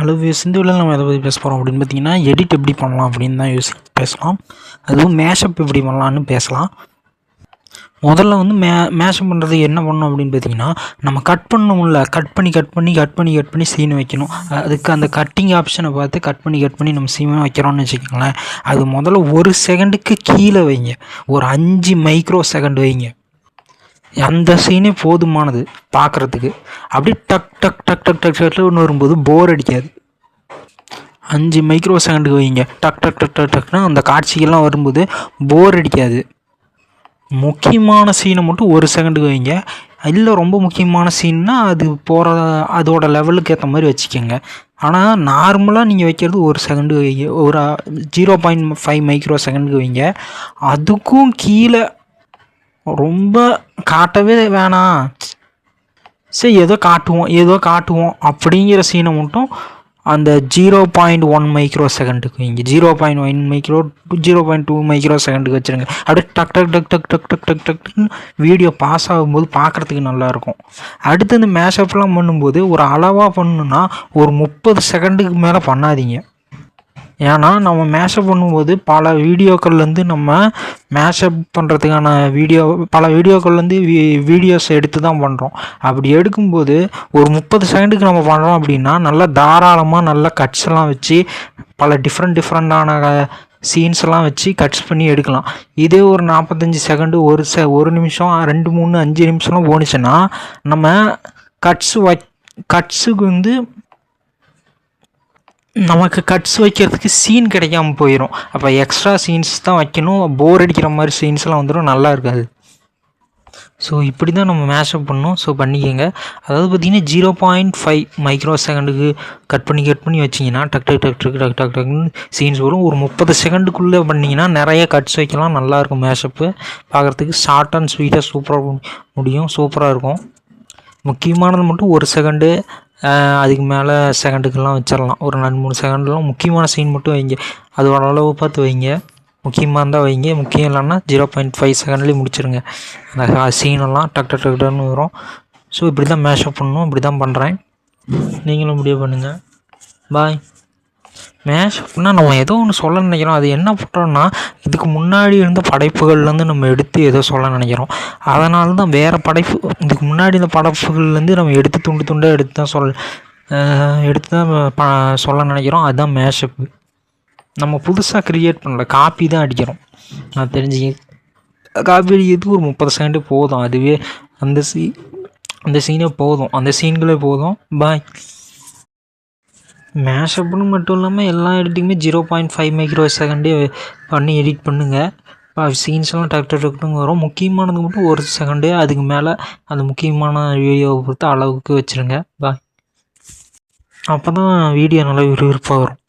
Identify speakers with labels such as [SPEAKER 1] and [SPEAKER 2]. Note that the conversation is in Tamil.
[SPEAKER 1] அளவு சிந்துவில் நம்ம எதை பற்றி பேச போகிறோம் அப்படின்னு பார்த்தீங்கன்னா, எடிட் எப்படி பண்ணலாம் அப்படின்னு தான் பேசலாம். அதுவும் மேஷப் எப்படி பண்ணலான்னு பேசலாம். முதல்ல வந்து மேஷப் பண்ணுறது என்ன பண்ணணும் அப்படின்னு பார்த்தீங்கன்னா, நம்ம கட் பண்ணணும்ல, கட் பண்ணி சீன் வைக்கணும். அதுக்கு அந்த கட்டிங் ஆப்ஷனை பார்த்து கட் பண்ணி நம்ம சீனை வைக்கிறோம்னு வச்சுக்கோங்களேன். அது முதல்ல 1 செகண்டுக்கு கீழே வைங்க, ஒரு 5 மைக்ரோ செகண்ட் வைங்க. அந்த சீனே போதுமானது பார்க்குறதுக்கு. அப்படி டக் டக் டக் டக் டக் டக்னு வரும்போது போர் அடிக்காது. 5 மைக்ரோ செகண்டுக்கு வைங்க, டக் டக் டக் டக் டக்னா அந்த காட்சிகள்லாம் வரும்போது போர் அடிக்காது. முக்கியமான சீனை மட்டும் 1 செகண்டுக்கு வைங்க. இல்லை ரொம்ப முக்கியமான சீன்னா அது போகிற அதோட லெவலுக்கு ஏற்ற மாதிரி வச்சுக்கோங்க. ஆனால் நார்மலாக நீங்கள் வைக்கிறது 1 செகண்டு வைங்க, ஒரு 0.5 மைக்ரோ செகண்டுக்கு வைங்க. அதுக்கும் கீழே ரொம்ப காட்டவே வேணாம், சரி ஏதோ காட்டுவோம் அப்படிங்கிற சீனை மட்டும் அந்த 0.1 மைக்ரோ செகண்டுக்கு வைங்க. 0.1 மைக்ரோ 0.2 மைக்ரோ செகண்டுக்கு வச்சுருங்க. அப்படியே டக் டக் டக் டக் டக் டக் டக் டக்னு வீடியோ பாஸ் ஆகும்போது பார்க்குறதுக்கு நல்லாயிருக்கும். அடுத்து இந்த மேஷப்லாம் பண்ணும்போது ஒரு அளவாக பண்ணணுன்னா ஒரு 30 செகண்டுக்கு மேலே பண்ணாதீங்க. ஏன்னா நம்ம மேஷப் பண்ணும்போது பல வீடியோக்கள்லேருந்து நம்ம மேஷப் பண்ணுறதுக்கான பல வீடியோக்கள்லேருந்து வீடியோஸ் எடுத்து தான் பண்ணுறோம். அப்படி எடுக்கும்போது ஒரு 30 செகண்டுக்கு நம்ம பண்ணுறோம் அப்படின்னா நல்லா தாராளமாக நல்லா கட்ஸ்லாம் வச்சு பல டிஃப்ரெண்ட்டான சீன்ஸ்லாம் வச்சு கட்ஸ் பண்ணி எடுக்கலாம். இதே ஒரு 45 செகண்டு ஒரு நிமிஷம் 2, 3, 5 நிமிஷம்லாம் போணுச்சுன்னா நம்ம கட்ஸுக்கு வந்து நமக்கு கட்ஸ் வைக்கிறதுக்கு சீன் கிடைக்காம போயிடும். அப்போ எக்ஸ்ட்ரா சீன்ஸ் தான் வைக்கணும். போர் அடிக்கிற மாதிரி சீன்ஸ்லாம் வந்துடும், நல்லா இருக்காது. ஸோ இப்படி தான் நம்ம மேஷப் பண்ணணும். ஸோ பண்ணிக்கோங்க. அதாவது பார்த்திங்கன்னா 0.5 மைக்ரோ செகண்டுக்கு கட் பண்ணி வச்சிங்கன்னா டக் டக் டக் டக் டக் டக் டக்னு சீன்ஸ் வரும். ஒரு 30 செகண்டுக்குள்ளே பண்ணிங்கன்னா நிறைய கட்ஸ் வைக்கலாம், நல்லாயிருக்கும். மேஷப்பு பார்க்குறதுக்கு ஷார்ட் அண்ட் ஸ்வீட்டாக சூப்பராக இருக்கும். முக்கியமானது மட்டும் 1 செகண்டு அதுக்கு மேலே செகண்டுக்கெல்லாம் வச்சிடலாம். ஒரு 2-3 செகண்ட்லாம் முக்கியமான சீன் மட்டும் வைங்க. அதோட அளவு பார்த்து வைங்க. முக்கியமாக இருந்தால் வைங்க, முக்கியம் இல்லைன்னா 0.5 செகண்ட்லேயே முடிச்சிருங்க. அந்த சீனெல்லாம் டக் டக் டக்னு வரும். ஸோ இப்படி தான் மேஷப் பண்ணணும், இப்படி தான் பண்ணுறேன். நீங்களும் இப்படியே பண்ணுங்கள். பாய். மேஷப்னால் நம்ம ஏதோ ஒன்று சொல்ல நினைக்கிறோம். அது என்ன பண்ணுறோன்னா, இதுக்கு முன்னாடி இருந்த படைப்புகள்லேருந்து நம்ம எடுத்து ஏதோ சொல்ல நினைக்கிறோம். அதனால தான் வேறு படைப்பு, இதுக்கு முன்னாடி இந்த படைப்புகள்லேருந்து நம்ம எடுத்து துண்டாக எடுத்து தான் சொல்ல நினைக்கிறோம். அதுதான் மேஷப்பு. நம்ம புதுசாக க்ரியேட் பண்ணல, காப்பி தான் அடிக்கிறோம். நான் காப்பி அடிக்கிறதுக்கு ஒரு 30 செகண்டு போதும். அதுவே அந்த சீனே போதும், அந்த சீன்களே போதும். பாய். மேஷப்னு மட்டும் இல்லாமல் எல்லா எடிட்டிங்குமே 0.5 மைக்ரோ செகண்டே பண்ணி எடிட் பண்ணுங்கள். சீன்ஸ்லாம் டக் டக்குன்னு வரும். முக்கியமானது மட்டும் 1 செகண்டு, அதுக்கு மேலே அந்த முக்கியமான வீடியோவை பொறுத்த அளவுக்கு வச்சுருங்க. பாய். அப்போ தான் வீடியோ நல்லா விறுவிறுப்பாக வரும்.